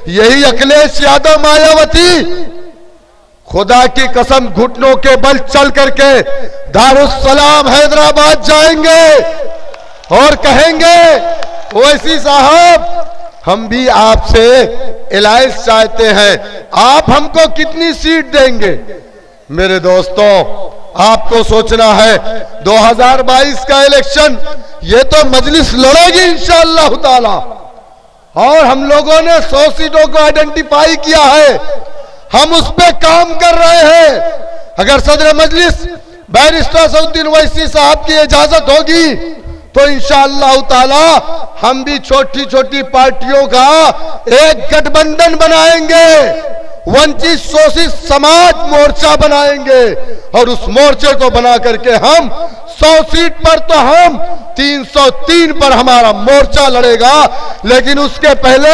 यही अखिलेश यादव मायावती खुदा की कसम घुटनों के बल चल करके दारुस्सलाम हैदराबाद जाएंगे और कहेंगे ओवैसी साहब हम भी आपसे एलायंस चाहते हैं, आप हमको कितनी सीट देंगे। मेरे दोस्तों, आपको सोचना है 2022 का इलेक्शन ये तो मजलिस लड़ेगी इंशाअल्लाह ताला, और हम लोगों ने 100 सीटों को आइडेंटिफाई किया है, हम उस पे काम कर रहे हैं। अगर सदर मजलिस बैरिस्टर असदुद्दीन ओवैसी साहब की इजाजत होगी तो इंशाअल्लाह ताला हम भी छोटी छोटी पार्टियों का एक गठबंधन बनाएंगे, वंचित शोषित समाज मोर्चा बनाएंगे, और उस मोर्चे को बना करके हम 100 सीट पर तो हम 303 पर हमारा मोर्चा लड़ेगा। लेकिन उसके पहले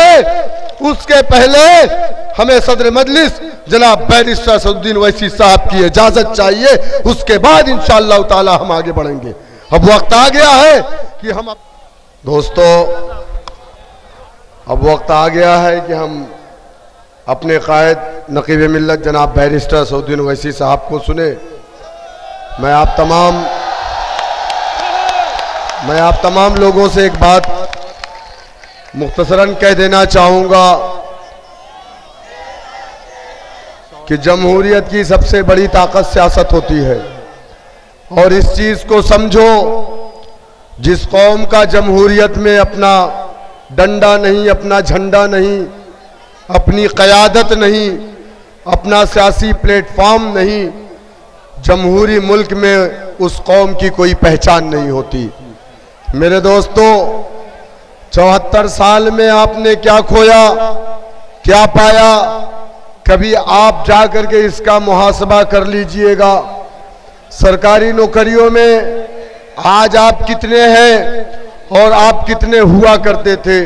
हमें सदर मजलिस जनाब बैरिस्टर असदुद्दीन ओवैसी साहब की इजाजत चाहिए, उसके बाद इंशाअल्लाह ताला हम आगे बढ़ेंगे। अब वक्त आ गया है कि हम दोस्तों, अब वक्त आ गया है कि हम अपने कायद नकीब मिल्लत जनाब बैरिस्टर असदुद्दीन ओवैसी साहब को सुने। मैं आप तमाम लोगों से एक बात मुख्तसरन कह देना चाहूंगा कि जमहूरियत की सबसे बड़ी ताकत सियासत होती है, और इस चीज को समझो, जिस कौम का जमहूरियत में अपना डंडा नहीं, अपना झंडा नहीं, अपनी क़यादत नहीं, अपना सियासी प्लेटफॉर्म नहीं, जमहूरी मुल्क में उस कौम की कोई पहचान नहीं होती। मेरे दोस्तों, 74 साल में आपने क्या खोया, क्या पाया, कभी आप जा करके इसका मुहासबा कर लीजिएगा। सरकारी नौकरियों में आज आप कितने हैं और आप कितने हुआ करते थे।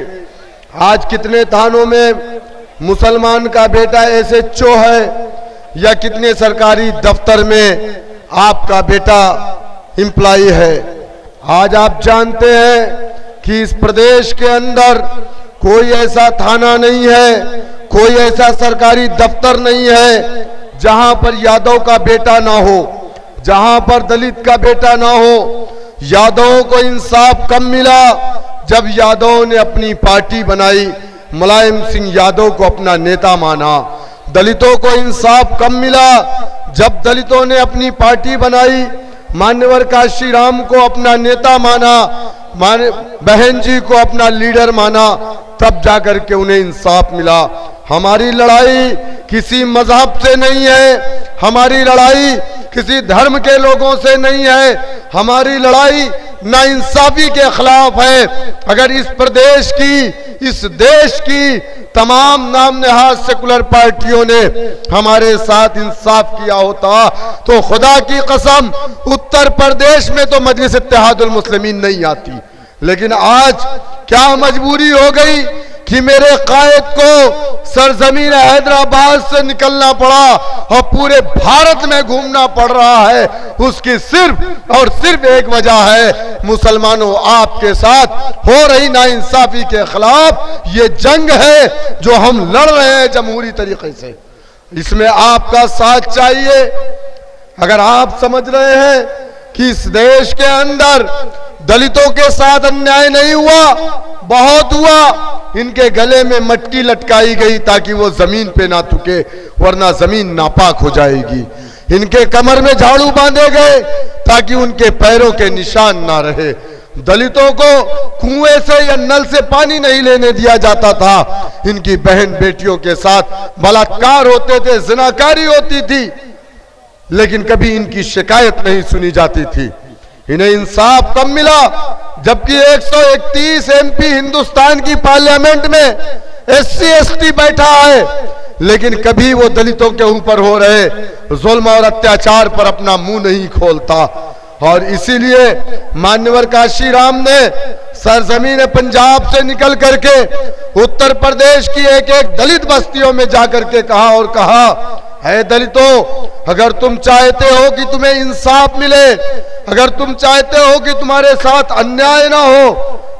आज कितने थानों में मुसलमान का बेटा एसएचओ है, या कितने सरकारी दफ्तर में आपका बेटा एम्प्लॉई है। आज आप जानते हैं कि इस प्रदेश के अंदर कोई ऐसा थाना नहीं है, कोई ऐसा सरकारी दफ्तर नहीं है जहां पर यादव का बेटा ना हो, जहां पर दलित का बेटा ना हो। यादवों को इंसाफ कब मिला? जब यादवों ने अपनी पार्टी बनाई, मुलायम सिंह यादव को अपना नेता माना। दलितों को इंसाफ कब मिला? जब दलितों ने अपनी पार्टी बनाई, मान्यवर काशीराम को अपना नेता माना, बहन जी को अपना लीडर माना, तब जाकर के उन्हें इंसाफ मिला। हमारी लड़ाई किसी मजहब से नहीं है, हमारी लड़ाई किसी धर्म के लोगों से नहीं है, हमारी लड़ाई नाइंसाफी के खिलाफ है। अगर इस प्रदेश की, इस देश की तमाम नाम नहाद सेकुलर पार्टियों ने हमारे साथ इंसाफ किया होता तो खुदा की कसम उत्तर प्रदेश में तो मजलिस इत्तेहादुल मुस्लिमीन नहीं आती। लेकिन आज क्या मजबूरी हो गई कि मेरे कायद को सरजमीन हैदराबाद से निकलना पड़ा और पूरे भारत में घूमना पड़ रहा है। उसकी सिर्फ और सिर्फ एक वजह है, मुसलमानों आपके साथ हो रही नाइंसाफी के खिलाफ ये जंग है जो हम लड़ रहे हैं जमहूरी तरीके से। इसमें आपका साथ चाहिए। अगर आप समझ रहे हैं कि इस देश के अंदर दलितों के साथ अन्याय नहीं हुआ, बहुत हुआ, इनके गले में मटकी लटकाई गई ताकि वो जमीन पे ना थूके, वरना जमीन नापाक हो जाएगी। इनके कमर में झाड़ू बांधे गए ताकि उनके पैरों के निशान ना रहे। दलितों को कुएं से या नल से पानी नहीं लेने दिया जाता था। इनकी बहन बेटियों के साथ बलात्कार होते थे, जिनाकारी होती थी, लेकिन कभी इनकी शिकायत नहीं सुनी जाती थी। इन्हें इंसाफ कब मिला? जबकि 131 एमपी हिंदुस्तान की पार्लियामेंट में एससी एसटी बैठा है, लेकिन कभी वो दलितों के ऊपर हो रहे जुल्म और अत्याचार पर अपना मुंह नहीं खोलता। और इसीलिए मान्यवर काशीराम ने सरजमीन पंजाब से निकल करके उत्तर प्रदेश की एक एक दलित बस्तियों में जाकर के कहा, है दलितों, अगर तुम चाहते हो कि तुम्हें इंसाफ मिले, अगर तुम चाहते हो कि तुम्हारे साथ अन्याय ना हो,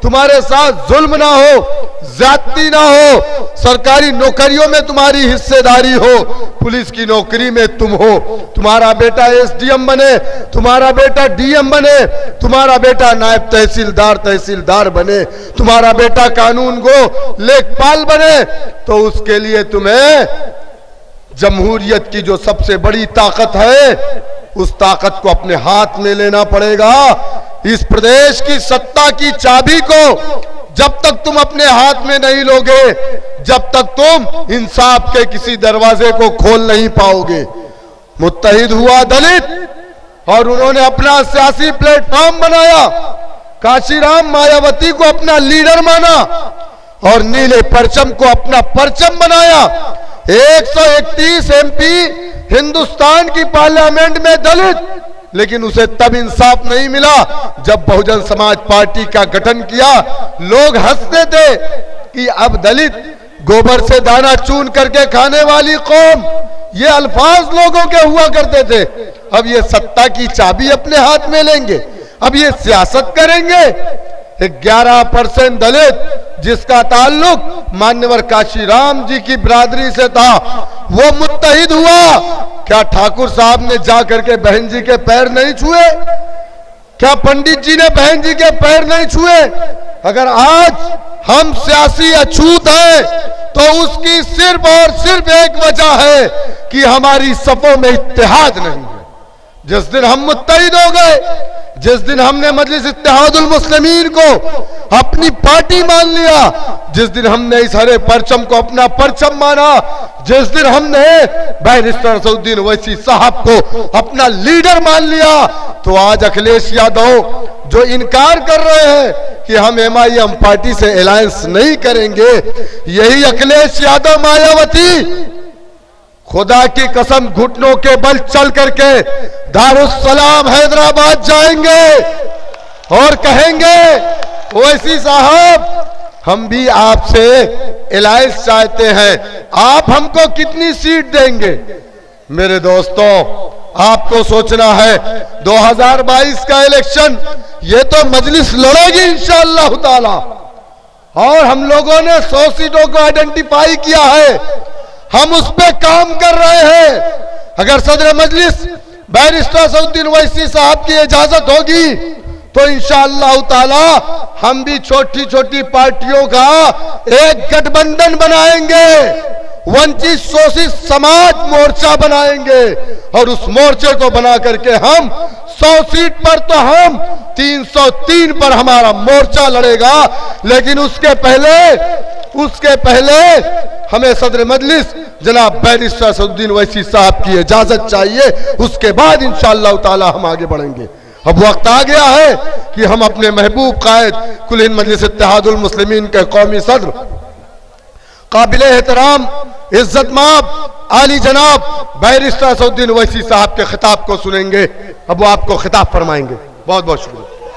तुम्हारे साथ जुल्म ना हो, ज्यादती ना हो, सरकारी नौकरियों में तुम्हारी हिस्सेदारी हो, पुलिस की नौकरी में तुम हो, तुम्हारा बेटा एसडीएम बने, तुम्हारा बेटा डीएम बने, तुम्हारा बेटा नायब तहसीलदार बने, तुम्हारा बेटा कानून गो लेखपाल बने, तो उसके लिए तुम्हें जमहूरियत की जो सबसे बड़ी ताकत है उस ताकत को अपने हाथ में लेना पड़ेगा। इस प्रदेश की सत्ता की चाबी को जब तक तुम अपने हाथ में नहीं लोगे, जब तक तुम इंसाफ के किसी दरवाजे को खोल नहीं पाओगे। मुत्तहिद हुआ दलित और उन्होंने अपना सियासी प्लेटफॉर्म बनाया, काशीराम मायावती को अपना लीडर माना और नीले परचम को अपना परचम बनाया। 131 एमपी हिंदुस्तान की पार्लियामेंट में दलित, लेकिन उसे तब इंसाफ नहीं मिला जब बहुजन समाज पार्टी का गठन किया। लोग हंसते थे कि अब दलित गोबर से दाना चून करके खाने वाली कौम, ये अल्फाज लोगों के हुआ करते थे। अब ये सत्ता की चाबी अपने हाथ में लेंगे, अब ये सियासत करेंगे। 11% दलित जिसका ताल्लुक मान्यवर काशीराम जी की बिरादरी से था, वो मुत्तहिद हुआ। क्या ठाकुर साहब ने जा करके बहन जी के पैर नहीं छुए? क्या पंडित जी ने बहन जी के पैर नहीं छुए? अगर आज हम सियासी अछूत हैं तो उसकी सिर्फ और सिर्फ एक वजह है कि हमारी सफों में इत्तेहाद नहीं है। जिस दिन हम मुत्तहिद हो गए, जिस दिन हमने मजलिस इत्तेहादुल मुस्लिमीन को अपनी पार्टी मान लिया, जिस दिन हमने इस हरे परचम को अपना परचम माना, जिस दिन हमने बैरिस्टर असदुद्दीन ओवैसी साहब को अपना लीडर मान लिया, तो आज अखिलेश यादव जो इनकार कर रहे हैं कि हम एमआईएम पार्टी से अलायंस नहीं करेंगे, यही अखिलेश यादव मायावती खुदा की कसम घुटनों के बल चल करके दारुस्सलाम हैदराबाद जाएंगे और कहेंगे ओवैसी साहब, हम भी आपसे अलायंस चाहते हैं, आप हमको कितनी सीट देंगे? मेरे दोस्तों, आपको सोचना है 2022 का इलेक्शन ये तो मजलिस लड़ेगी इंशाअल्लाह ताला, और हम लोगों ने 100 सीटों को आइडेंटिफाई किया है, हम उस पे काम कर रहे हैं। अगर सदर मजलिस बैरिस्टर असदुद्दीन ओवैसी साहब की इजाजत होगी तो इंशाअल्लाह ताला हम भी छोटी छोटी पार्टियों का एक गठबंधन बनाएंगे, वंचित शोषित समाज मोर्चा बनाएंगे, और उस मोर्चे को बना करके हम 100 सीट पर तो हम 303 पर हमारा मोर्चा लड़ेगा। लेकिन उसके पहले हमें सदर मजलिस जनाब बैरिस्टर असदुद्दीन ओवैसी साहब की इजाजत चाहिए, उसके बाद इंशाअल्लाह ताला हम आगे बढ़ेंगे। अब वक्त आ गया है कि हम अपने महबूब कायद कुल हिंद मजलिस इत्तेहादुल मुस्लिमीन के कौमी सदर काबिल एहतराम इज्जत माब आली जनाब बैरिस्टर असदुद्दीन ओवैसी साहब के खिताब को सुनेंगे। अब वो आपको खिताब फरमाएंगे। बहुत बहुत शुक्रिया।